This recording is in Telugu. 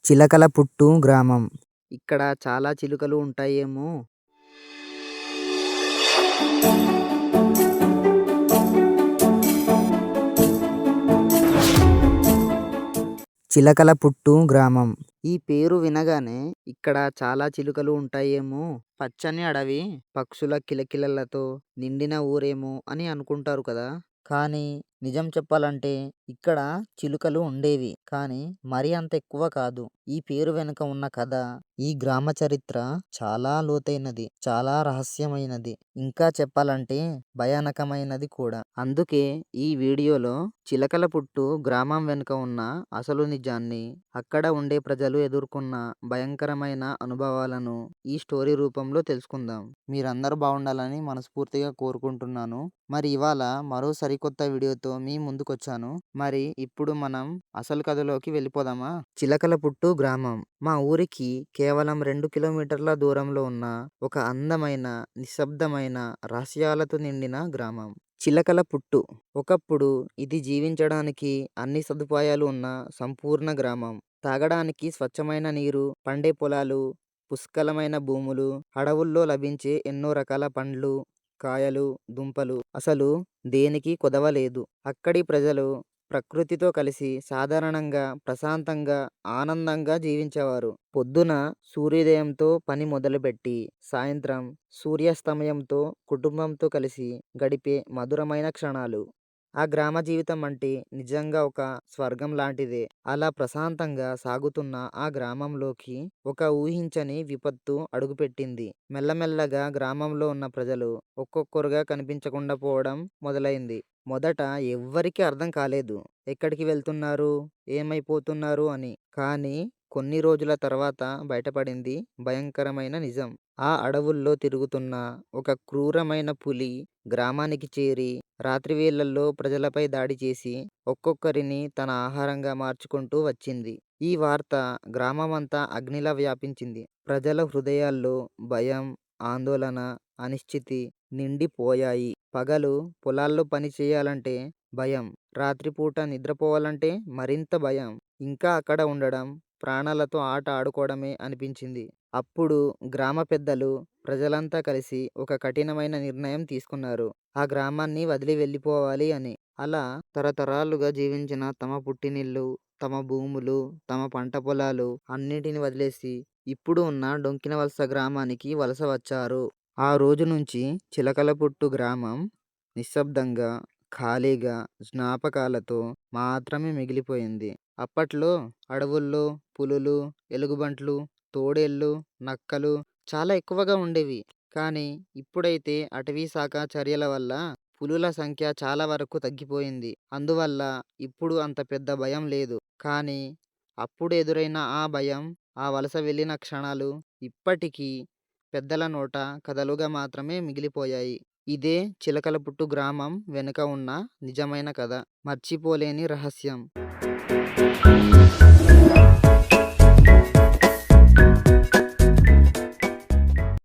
చిలకలపుట్టు గ్రామం. ఇక్కడ చాలా చిలుకలు ఉంటాయేమో. చిలకలపుట్టు గ్రామం. ఈ పేరు వినగానే ఇక్కడ చాలా చిలుకలు ఉంటాయేమో, పచ్చని అడవి, పక్షుల కిలకిలలతో నిండిన ఊరేమో అని అనుకుంటారు కదా. కానీ నిజం చెప్పాలంటే ఇక్కడ చిలుకలు ఉండేవి, కానీ మరి అంత ఎక్కువ కాదు. ఈ పేరు వెనుక ఉన్న కథ, ఈ గ్రామ చరిత్ర చాలా లోతైనది, చాలా రహస్యమైనది, ఇంకా చెప్పాలంటే భయానకమైనది కూడా. అందుకే ఈ వీడియోలో చిలకలపుట్టు గ్రామం వెనుక ఉన్న అసలు నిజాన్ని, అక్కడ ఉండే ప్రజలు ఎదుర్కొన్న భయంకరమైన అనుభవాలను ఈ స్టోరీ రూపంలో తెలుసుకుందాం. మీరందరూ బాగుండాలని మనస్ఫూర్తిగా కోరుకుంటున్నాను. మరి ఇవాళ మరో సరికొత్త వీడియోతో మీ ముందుకొచ్చాను. మరి ఇప్పుడు మనం అసలు కథలోకి వెళ్ళిపోదామా? చిలకలపుట్టు గ్రామం మా ఊరికి కేవలం 2 కిలోమీటర్ల దూరంలో ఉన్న ఒక అందమైన, నిశ్శబ్దమైన, రహస్యాలతో నిండిన గ్రామం. చిలకలపుట్టు. ఒకప్పుడు ఇది జీవించడానికి అన్ని సదుపాయాలు ఉన్న సంపూర్ణ గ్రామం. తాగడానికి స్వచ్ఛమైన నీరు, పండే పొలాలు, పుష్కలమైన భూములు, అడవుల్లో లభించే ఎన్నో రకాల పండ్లు, కాయలు, దుంపలు, అసలు దేనికి కొదవలేదు. అక్కడి ప్రజలు ప్రకృతితో కలిసి సాధారణంగా, ప్రశాంతంగా, ఆనందంగా జీవించేవారు. పొద్దున సూర్యోదయంతో పని మొదలుపెట్టి సాయంత్రం సూర్యాస్తమయంతో కుటుంబంతో కలిసి గడిపే మధురమైన క్షణాలు. ఆ గ్రామ జీవితం అంటే నిజంగా ఒక స్వర్గం లాంటిదే. అలా ప్రశాంతంగా సాగుతున్న ఆ గ్రామంలోకి ఒక ఊహించని విపత్తు అడుగుపెట్టింది. మెల్లమెల్లగా గ్రామంలో ఉన్న ప్రజలు ఒక్కొక్కరుగా కనిపించకుండా పోవడం మొదలైంది. మొదట ఎవ్వరికీ అర్థం కాలేదు, ఎక్కడికి వెళ్తున్నారు, ఏమైపోతున్నారు అని. కానీ కొన్ని రోజుల తర్వాత బయటపడింది భయంకరమైన నిజం. ఆ అడవుల్లో తిరుగుతున్న ఒక క్రూరమైన పులి గ్రామానికి చేరి రాత్రి వేళల్లో ప్రజలపై దాడి చేసి ఒక్కొక్కరిని తన ఆహారంగా మార్చుకుంటూ వచ్చింది. ఈ వార్త గ్రామమంతా అగ్నిలా వ్యాపించింది. ప్రజల హృదయాల్లో భయం, ఆందోళన, అనిశ్చితి నిండిపోయాయి. పగలు పొలాల్లో పని చేయాలంటే భయం, రాత్రిపూట నిద్రపోవాలంటే మరింత భయం. ఇంకా అక్కడ ఉండడం ప్రాణాలతో ఆట ఆడుకోవడమే అనిపించింది. అప్పుడు గ్రామ పెద్దలు, ప్రజలంతా కలిసి ఒక కఠినమైన నిర్ణయం తీసుకున్నారు. ఆ గ్రామాన్ని వదిలి వెళ్ళిపోవాలి అని. అలా తరతరాలుగా జీవించిన తమ పుట్టినిల్లు, తమ భూములు, తమ పంట పొలాలు అన్నిటిని వదిలేసి ఇప్పుడు ఉన్న డొంకినవలస గ్రామానికి వలస వచ్చారు. ఆ రోజు నుంచి చిలకలపుట్టు గ్రామం నిశ్శబ్దంగా, ఖాళీగా, జ్ఞాపకాలతో మాత్రమే మిగిలిపోయింది. అప్పట్లో అడవుల్లో పులులు, ఎలుగుబంట్లు, తోడేళ్ళు, నక్కలు చాలా ఎక్కువగా ఉండేవి. కానీ ఇప్పుడైతే అటవీ శాఖ చర్యల వల్ల పులుల సంఖ్య చాలా వరకు తగ్గిపోయింది. అందువల్ల ఇప్పుడు అంత పెద్ద భయం లేదు. కానీ అప్పుడు ఎదురైన ఆ భయం, ఆ వలస వెళ్ళిన క్షణాలు ఇప్పటికీ పెద్దల నోట కథలుగా మాత్రమే మిగిలిపోయాయి. ఇదే చిలకలపుట్టు గ్రామం వెనుక ఉన్న నిజమైన కథ, మర్చిపోలేని రహస్యం.